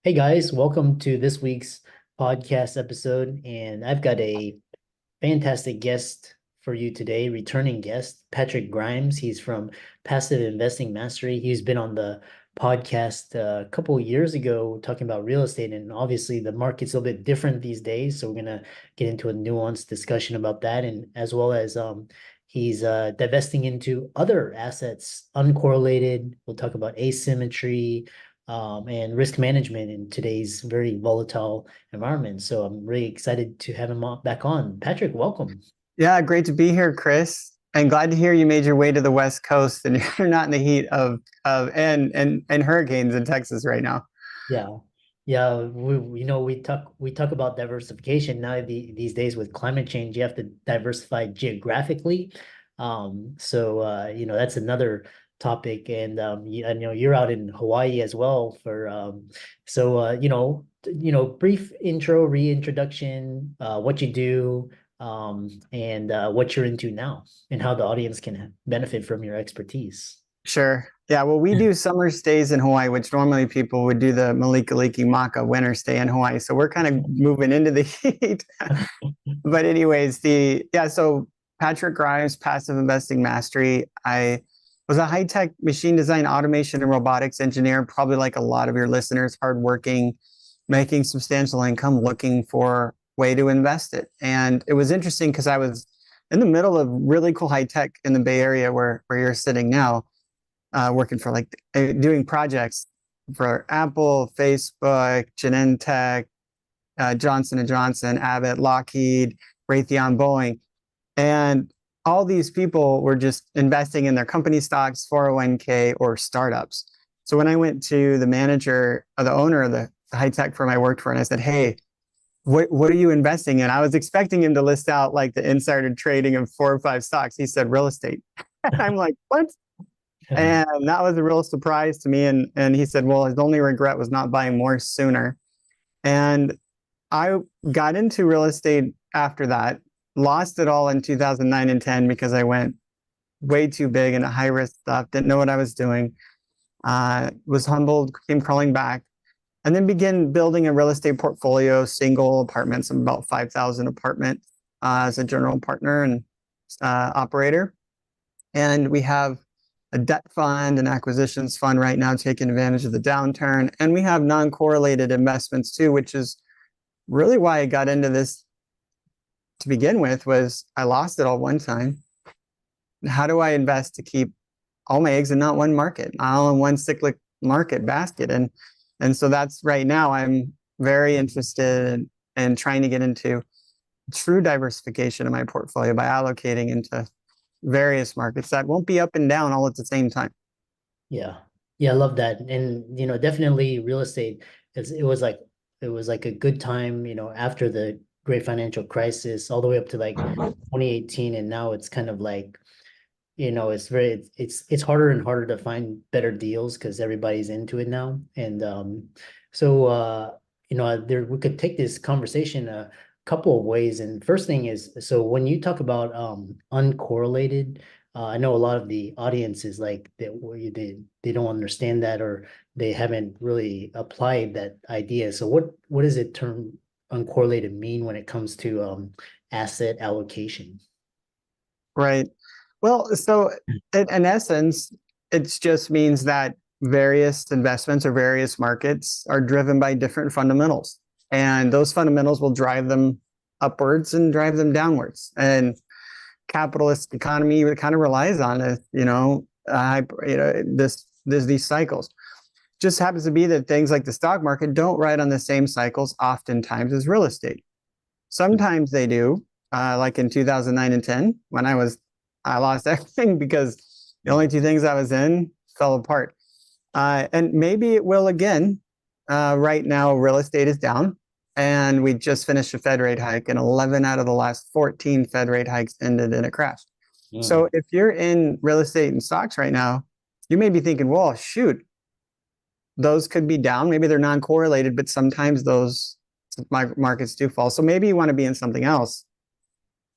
Hey guys, welcome to this week's podcast episode. And I've got a fantastic guest for you today, returning guest, Patrick Grimes. He's from Passive Investing Mastery. He's been on the podcast a couple of years ago talking about real estate. And obviously, the market's a little bit different these days. So, we're going to get into a nuanced discussion about that. And as well as he's divesting into other assets, uncorrelated. We'll talk about asymmetry and risk management in today's very volatile environment. So I'm really excited to have him back on. Patrick, welcome. Yeah, great to be here, Chris. And glad to hear you made your way to the West Coast and you're not in the heat of hurricanes in Texas right now. Yeah. Yeah, we talk about diversification now these days with climate change. You have to diversify geographically. That's another topic. And I know you're out in Hawaii as well for brief intro, reintroduction, what you do, and what you're into now, and how the audience can benefit from your expertise. Sure. Yeah, well, we do summer stays in Hawaii, which normally people would do the Malika Liki Maka winter stay in Hawaii. So we're kind of moving into the heat. But anyways, so Patrick Grimes, Passive Investing Mastery. I was a high-tech machine design, automation, and robotics engineer, probably like a lot of your listeners, hardworking, making substantial income, looking for way to invest it. And it was interesting because I was in the middle of really cool high tech in the Bay Area where you're sitting now, working for doing projects for Apple, Facebook, Genentech, Johnson and Johnson, Abbott, Lockheed, Raytheon, Boeing. And all these people were just investing in their company stocks, 401k, or startups. So when I went to the manager or the owner of the high tech firm I worked for, and I said, "Hey, what are you investing in?" I was expecting him to list out like the insider trading of 4 or 5 stocks. He said real estate. I'm like, what? And that was a real surprise to me. And he said, well, his only regret was not buying more sooner. And I got into real estate after that, lost it all in 2009 and 10 because I went way too big into high risk stuff, didn't know what I was doing, was humbled, came crawling back, and then began building a real estate portfolio, single apartments, about 5,000 apartments as a general partner and operator. And we have a debt fund, an acquisitions fund right now taking advantage of the downturn. And we have non-correlated investments too, which is really why I got into this to begin with. Was I lost it all one time. How do I invest to keep all my eggs in not one market, all in one cyclic market basket? And so that's right now I'm very interested in trying to get into true diversification of my portfolio by allocating into various markets that won't be up and down all at the same time. Yeah. Yeah, I love that. And definitely real estate it was like a good time, after the great financial crisis, all the way up to like 2018. And now it's kind of like, it's harder and harder to find better deals because everybody's into it now. And we could take this conversation a couple of ways. And first thing is, so when you talk about uncorrelated, I know a lot of the audience is like they don't understand that, or they haven't really applied that idea. So what does it term uncorrelated mean when it comes to asset allocation? Right. Well, so in essence, it just means that various investments or various markets are driven by different fundamentals. And those fundamentals will drive them upwards and drive them downwards. And capitalist economy kind of relies on it, these cycles. Just happens to be that things like the stock market don't ride on the same cycles oftentimes as real estate. Sometimes they do, like in 2009 and 10, when I lost everything because the only two things I was in fell apart. And maybe it will again. Right now, real estate is down, and we just finished a Fed rate hike, and 11 out of the last 14 Fed rate hikes ended in a crash. So if you're in real estate and stocks right now, you may be thinking, well, shoot, those could be down. Maybe they're non-correlated, but sometimes those markets do fall. So maybe you want to be in something else.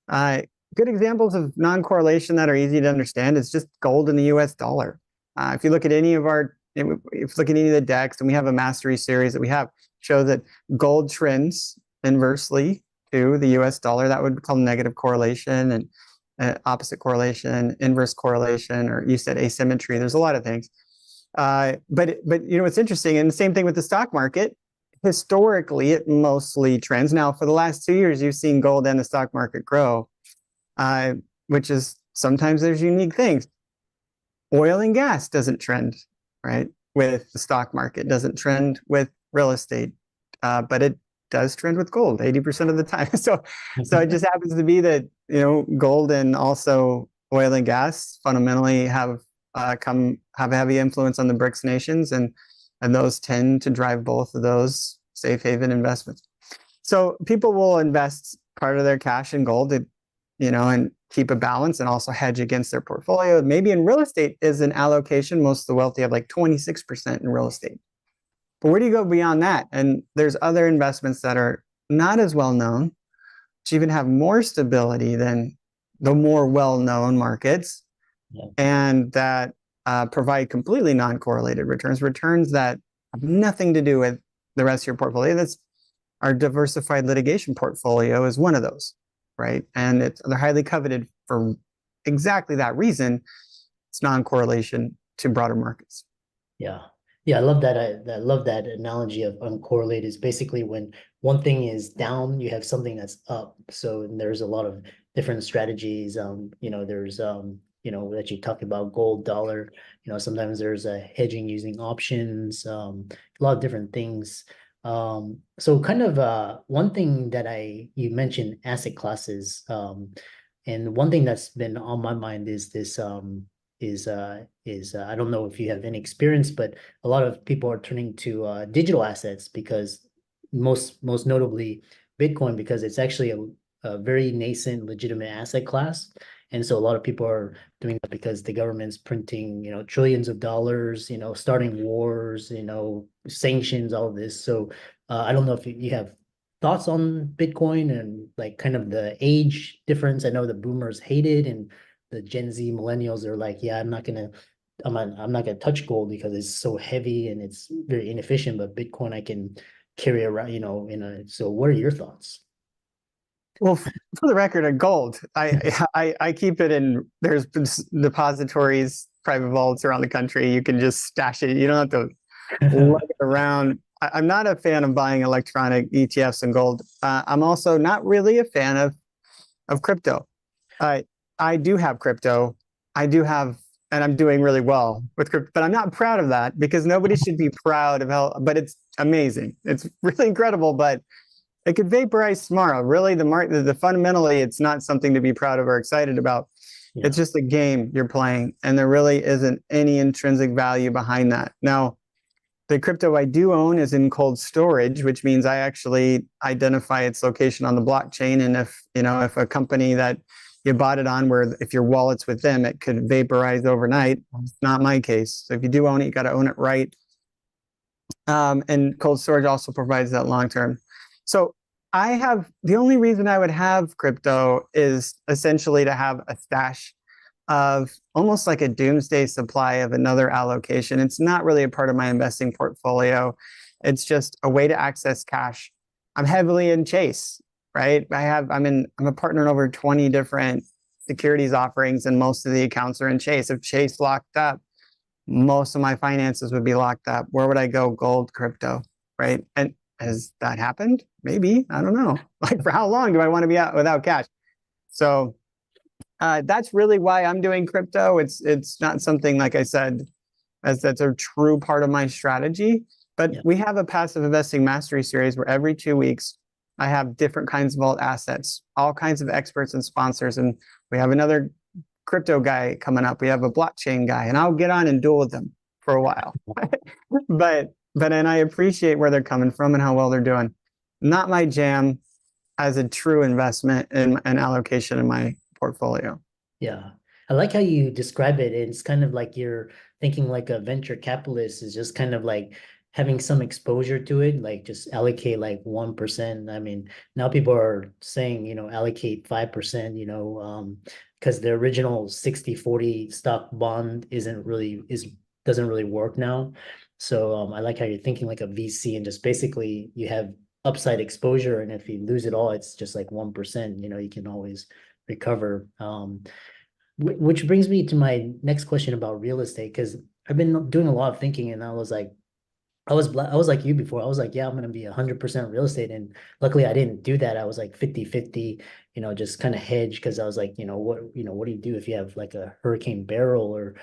Good examples of non-correlation that are easy to understand is just gold and the US dollar. If you look at any of our if look at any of the decks, and we have a mastery series that we have, show that gold trends inversely to the US dollar. That would be called negative correlation, and opposite correlation, inverse correlation, or you said asymmetry. There's a lot of things. But it's interesting, and the same thing with the stock market. Historically, it mostly trends. Now, for the last 2 years, you've seen gold and the stock market grow, which is sometimes there's unique things. Oil and gas doesn't trend, right, with the stock market, doesn't trend with real estate, but it does trend with gold 80% of the time. So it just happens to be that, gold and also oil and gas fundamentally have a heavy influence on the BRICS nations, and those tend to drive both of those safe haven investments. So people will invest part of their cash in gold, and keep a balance and also hedge against their portfolio. Maybe in real estate is an allocation. Most of the wealthy have like 26% in real estate. But where do you go beyond that? And there's other investments that are not as well known, which even have more stability than the more well-known markets, and that provide completely non-correlated returns that have nothing to do with the rest of your portfolio. That's our diversified litigation portfolio is one of those, right? And they're highly coveted for exactly that reason. It's non-correlation to broader markets. Yeah. Yeah, I love that. I love that analogy of uncorrelated. Is basically when one thing is down, you have something that's up. So there's a lot of different strategies. There's that you talk about gold, dollar. Sometimes there's a hedging using options. A lot of different things. So kind of one thing that you mentioned asset classes. And one thing that's been on my mind is this I don't know if you have any experience, but a lot of people are turning to digital assets, because most notably Bitcoin, because it's actually a very nascent legitimate asset class. And so a lot of people are doing that because the government's printing, trillions of dollars, starting wars, sanctions, all of this. So I don't know if you have thoughts on Bitcoin and like kind of the age difference. I know the boomers hate it, and the Gen Z millennials are like, yeah, I'm not gonna touch gold because it's so heavy and it's very inefficient, but Bitcoin I can carry around, so what are your thoughts? Well, for the record, of gold, I keep it in. There's depositories, private vaults around the country. You can just stash it. You don't have to lug it around. I'm not a fan of buying electronic ETFs and gold. I'm also not really a fan of crypto. I do have crypto. And I'm doing really well with crypto, but I'm not proud of that, because nobody should be proud of how, but it's amazing. It's really incredible, but it could vaporize tomorrow. Really, the fundamentally, it's not something to be proud of or excited about. Yeah. It's just a game you're playing, and there really isn't any intrinsic value behind that. Now, the crypto I do own is in cold storage, which means I actually identify its location on the blockchain. And if a company that you bought it on, where if your wallet's with them, it could vaporize overnight. It's not my case. So if you do own it, you got to own it right. And cold storage also provides that long term. So the only reason I would have crypto is essentially to have a stash of almost like a doomsday supply of another allocation. It's not really a part of my investing portfolio. It's just a way to access cash. I'm heavily in Chase, right? I'm a partner in over 20 different securities offerings, and most of the accounts are in Chase. If Chase locked up, most of my finances would be locked up. Where would I go? Gold, crypto, right? And has that happened? Maybe. I don't know. Like, for how long do I want to be out without cash? So that's really why I'm doing crypto. It's not something, like I said, that's a true part of my strategy. But we have a passive investing mastery series where every 2 weeks I have different kinds of alt assets, all kinds of experts and sponsors. And we have another crypto guy coming up. We have a blockchain guy, and I'll get on and duel with them for a while. And I appreciate where they're coming from and how well they're doing. Not my jam as a true investment and an allocation in my portfolio. Yeah. I like how you describe it. It's kind of like you're thinking like a venture capitalist is just kind of like having some exposure to it, like just allocate like 1%. I mean, now people are saying, allocate 5%, because the original 60-40 stock bond is doesn't really work now. So I like how you're thinking like a VC and just basically you have upside exposure, and if you lose it all, it's just like 1%. You can always recover. Which brings me to my next question about real estate, because I've been doing a lot of thinking, and I was like, I was like you before. I was like, yeah, I'm gonna be 100% real estate. And luckily I didn't do that. I was like 50-50, just kind of hedge, because I was like, what do you do if you have like a hurricane barrel or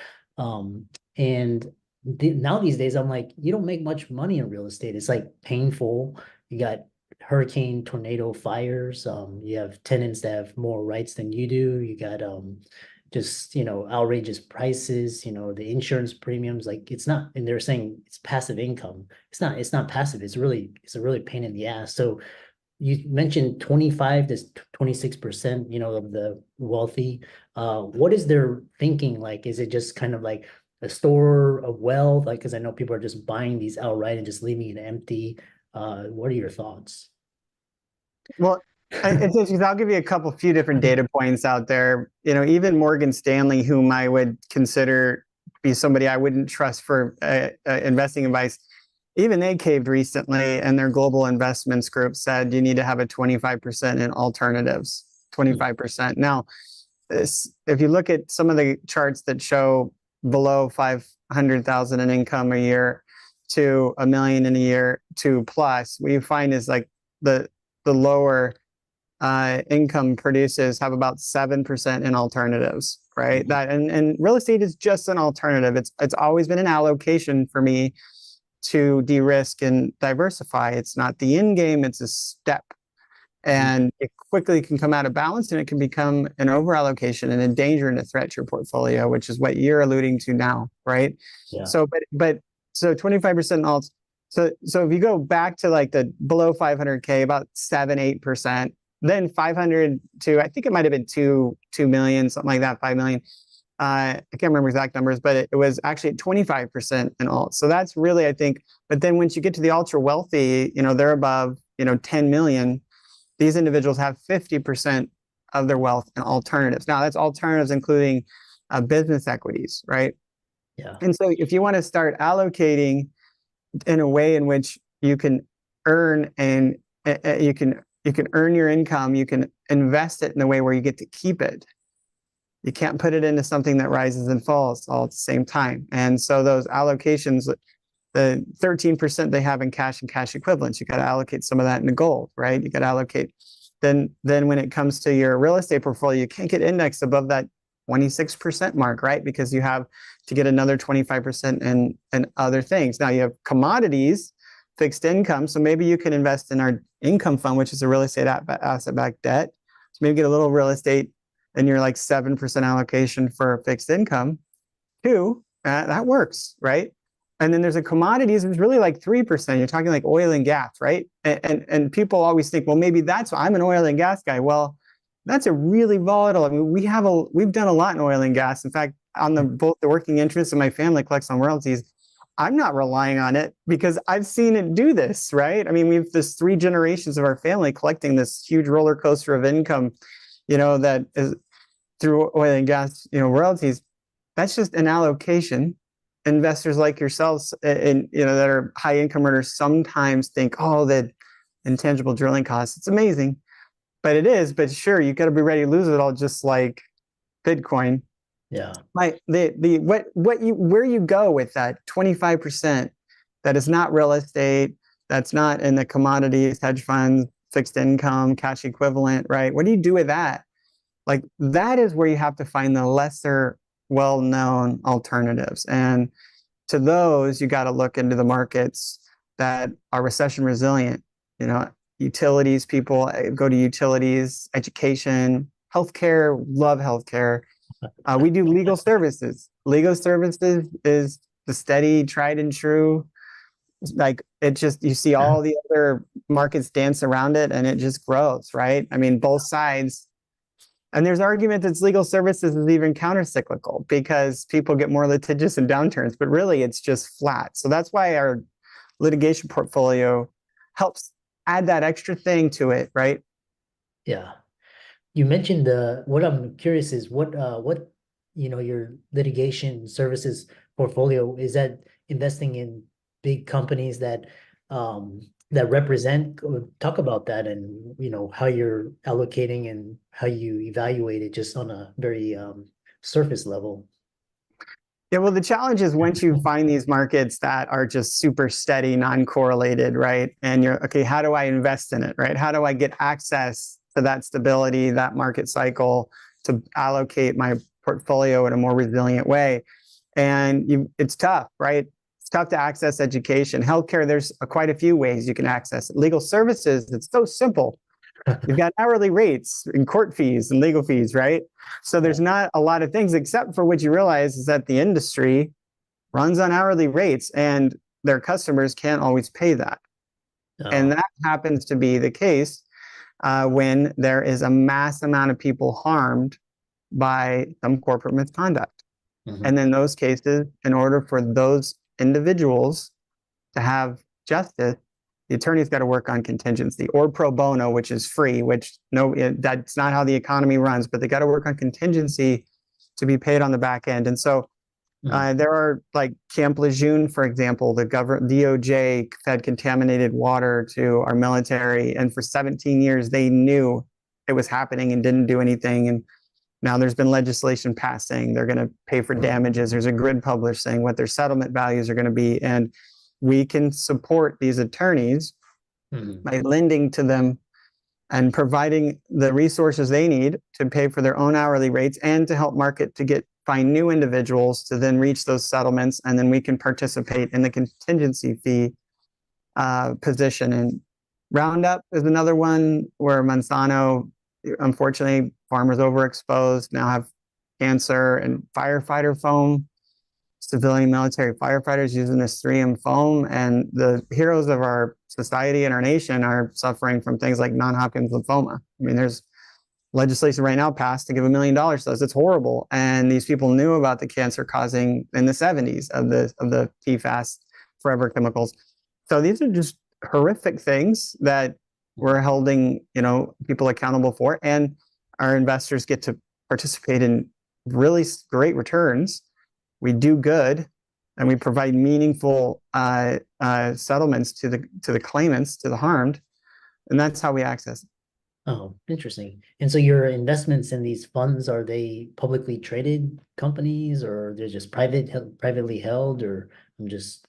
and now these days I'm like, you don't make much money in real estate. It's like painful. You got hurricane, tornado, fires. You have tenants that have more rights than you do. You got just outrageous prices, the insurance premiums, like it's not, and they're saying it's passive income. It's not passive. It's a really pain in the ass. So you mentioned 25 to 26%, of the wealthy. What is their thinking like? Is it just kind of like a store of wealth? Like, because I know people are just buying these outright and just leaving it empty. What are your thoughts? Well, it's interesting. I'll give you a few different data points out there. Even Morgan Stanley, whom I would consider be somebody I wouldn't trust for investing advice, even they caved recently, and their global investments group said you need to have a 25% in alternatives. 25%. Now, if you look at some of the charts that show below 500,000 in income a year to $1 million in a year to plus, what you find is like the lower income producers have about 7% in alternatives, right? That and real estate is just an alternative. It's always been an allocation for me to de-risk and diversify. It's not the end game, it's a step. And it quickly can come out of balance, and it can become an over-allocation and a danger and a threat to your portfolio, which is what you're alluding to now, right? Yeah. So 25% alts. So if you go back to like the below 500K, about 7-8%, then 500 to, I think it might have been 2 million, something like that, 5 million. I can't remember exact numbers, but it was actually at 25% in alts. So that's really, I think, but then once you get to the ultra wealthy, they're above, 10 million. These individuals have 50% of their wealth in alternatives. Now that's alternatives, including business equities, right? Yeah. And so if you want to start allocating in a way in which you can earn and you can earn your income, you can invest it in a way where you get to keep it. You can't put it into something that rises and falls all at the same time. And so those allocations, the 13% they have in cash and cash equivalents, you got to allocate some of that into gold, right? You got to allocate. Then when it comes to your real estate portfolio, you can't get indexed above that 26% mark, right? Because you have to get another 25% in other things. Now you have commodities, fixed income. So maybe you can invest in our income fund, which is a real estate asset-backed debt. So maybe get a little real estate and you're like 7% allocation for fixed income too. That works, right? And then there's a commodities, it's really like 3%. You're talking like oil and gas, right? And people always think, well, maybe I'm an oil and gas guy. Well, that's a really volatile. I mean, we've done a lot in oil and gas. In fact, on both the working interest and my family collects on royalties, I'm not relying on it because I've seen it do this, right? I mean, we've this 3 generations of our family collecting this huge roller coaster of income, that is through oil and gas, royalties. That's just an allocation. Investors like yourselves, that are high income earners sometimes think, oh, the intangible drilling costs. It's amazing, but it is. But sure, you got to be ready to lose it all, just like Bitcoin. Yeah. Where you go with that 25% that is not real estate, that's not in the commodities, hedge funds, fixed income, cash equivalent, right? What do you do with that? Like that is where you have to find the lesser well-known alternatives. And to those, you got to look into the markets that are recession resilient. Utilities, people go to utilities, education, healthcare, love healthcare. We do legal services. Legal services is the steady, tried and true. Like you see all the other markets dance around it and it just grows, right? I mean, both sides. And there's argument that legal services is even counter-cyclical because people get more litigious in downturns, but really it's just flat. So that's why our litigation portfolio helps add that extra thing to it, right? Yeah. You mentioned what I'm curious is what your litigation services portfolio, is that investing in big companies that represent, talk about that, and how you're allocating and how you evaluate it just on a very surface level. Yeah, well, the challenge is once you find these markets that are just super steady, non-correlated, right? And you're, okay, how do I invest in it, right? How do I get access to that stability, that market cycle, to allocate my portfolio in a more resilient way? And it's tough, right? It's tough to access education. Healthcare, there's quite a few ways you can access it. Legal services, it's so simple. You've got hourly rates and court fees and legal fees, right? So there's not a lot of things, except for what you realize is that the industry runs on hourly rates and their customers can't always pay that. And that happens to be the case when there is a mass amount of people harmed by some corporate misconduct. And in those cases, in order for those individuals to have justice, the attorney's got to work on contingency or pro bono, which is free, that's not how the economy runs, but they got to work on contingency to be paid on the back end. And so there are, like, Camp Lejeune, for example, the DOJ fed contaminated water to our military. And for 17 years, they knew it was happening and didn't do anything. And now there's been legislation passed saying they're going to pay for damages. There's a grid published saying what their settlement values are going to be. And we can support these attorneys by lending to them and providing the resources they need to pay for their own hourly rates and to help market to find new individuals to then reach those settlements. And then we can participate in the contingency fee position. And Roundup is another one where Monsanto, unfortunately, farmers overexposed now have cancer, and firefighter foam. Civilian military firefighters using this 3M foam, and the heroes of our society and our nation are suffering from things like non-Hodgkin's lymphoma. I mean, there's legislation right now passed to give $1 million to those. It's horrible. And these people knew about the cancer causing in the 70s of the PFAS forever chemicals. So these are just horrific things that we're holding, people accountable for, and our investors get to participate in really great returns. We do good, and we provide meaningful settlements to the claimants, to the harmed, and that's how we access it. Oh, interesting. And so your investments in these funds, are they publicly traded companies, or they're just privately held? Or I'm just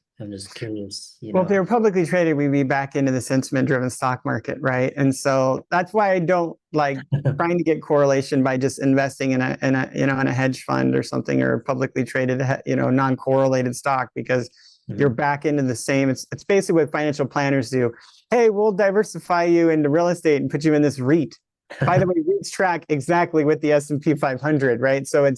curious. Well, if they were publicly traded, we'd be back into the sentiment-driven stock market, right? And so that's why I don't like trying to get correlation by just investing in a hedge fund or something, or publicly traded, non-correlated stock, because you're back into the same. It's basically what financial planners do. Hey, we'll diversify you into real estate and put you in this REIT. By the way, REITs track exactly with the S&P 500, right? So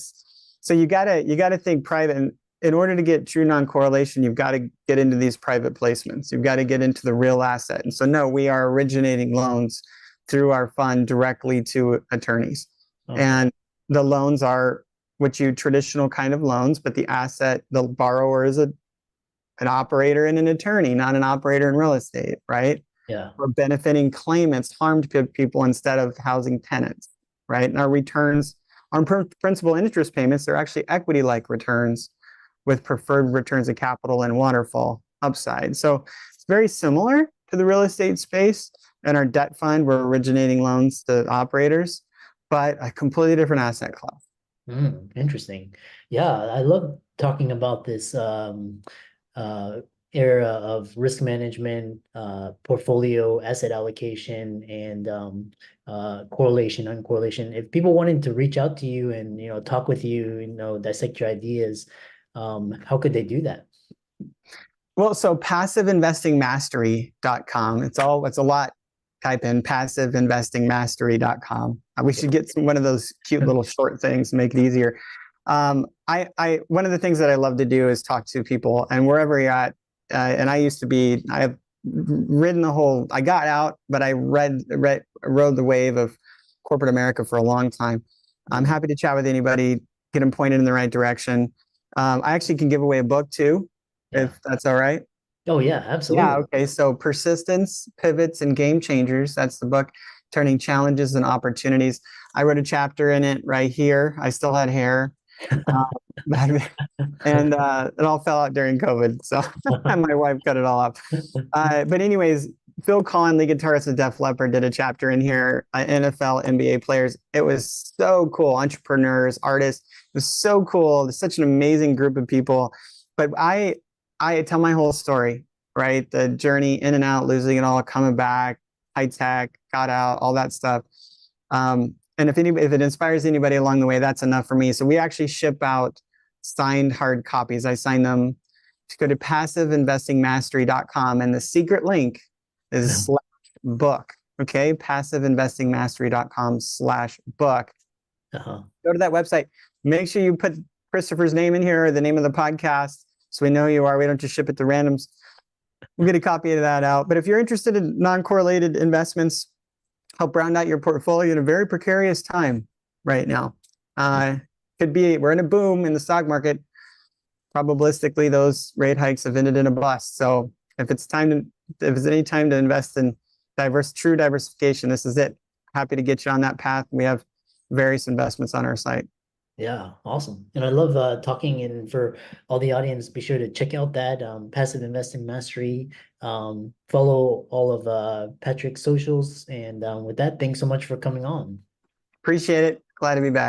you gotta think private. And in order to get true non-correlation, you've got to get into these private placements. You've got to get into the real asset. And so, no, we are originating loans through our fund directly to attorneys. Okay. And the loans are traditional kind of loans, but the asset, the borrower is an operator and an attorney, not an operator in real estate, right? Yeah. We're benefiting claimants, harmed people, instead of housing tenants, right? And our returns, our principal interest payments, they're actually equity-like returns with preferred returns of capital and waterfall upside. So it's very similar to the real estate space. And our debt fund, we're originating loans to operators, but a completely different asset class. Interesting. Yeah, I love talking about this area of risk management, portfolio, asset allocation, and correlation, uncorrelation. If people wanted to reach out to you and talk with you, dissect your ideas, how could they do that? Well, so passiveinvestingmastery.com. It's a lot. Type in passiveinvestingmastery.com. We should get one of those cute little short things to make it easier. One of the things that I love to do is talk to people, and wherever you're at. And I have ridden I got out, but I rode the wave of corporate America for a long time. I'm happy to chat with anybody, get them pointed in the right direction. I actually can give away a book too, if that's all right. Oh yeah, absolutely. Yeah, okay. So Persistence, Pivots, and Game Changers. That's the book, Turning Challenges and Opportunities. I wrote a chapter in it right here. I still had hair. back then. And it all fell out during COVID. So my wife cut it all off. But anyways, Phil Conley, guitarist of Def Leppard, did a chapter in here, NFL, NBA players. It was so cool. Entrepreneurs, artists. It was so cool. It's such an amazing group of people. But I tell my whole story, right? The journey in and out, losing it all, coming back, high tech, got out, all that stuff. And if it inspires anybody along the way, that's enough for me. So we actually ship out signed hard copies. I sign them. To go to passiveinvestingmastery.com, and the secret link is /book. Okay, passiveinvestingmastery.com/book. Go to that website. Make sure you put Christopher's name in here, or the name of the podcast, so we know who you are. We don't just ship it to randoms. We'll get a copy of that out. But if you're interested in non-correlated investments, help round out your portfolio in a very precarious time right now. Could be, we're in a boom in the stock market. Probabilistically, those rate hikes have ended in a bust. So if it's any time to invest in true diversification, this is it. Happy to get you on that path. We have various investments on our site. Yeah, awesome. And I love talking, and for all the audience, be sure to check out that Passive Investing Mastery. Follow all of Patrick's socials. And with that, thanks so much for coming on. Appreciate it. Glad to be back.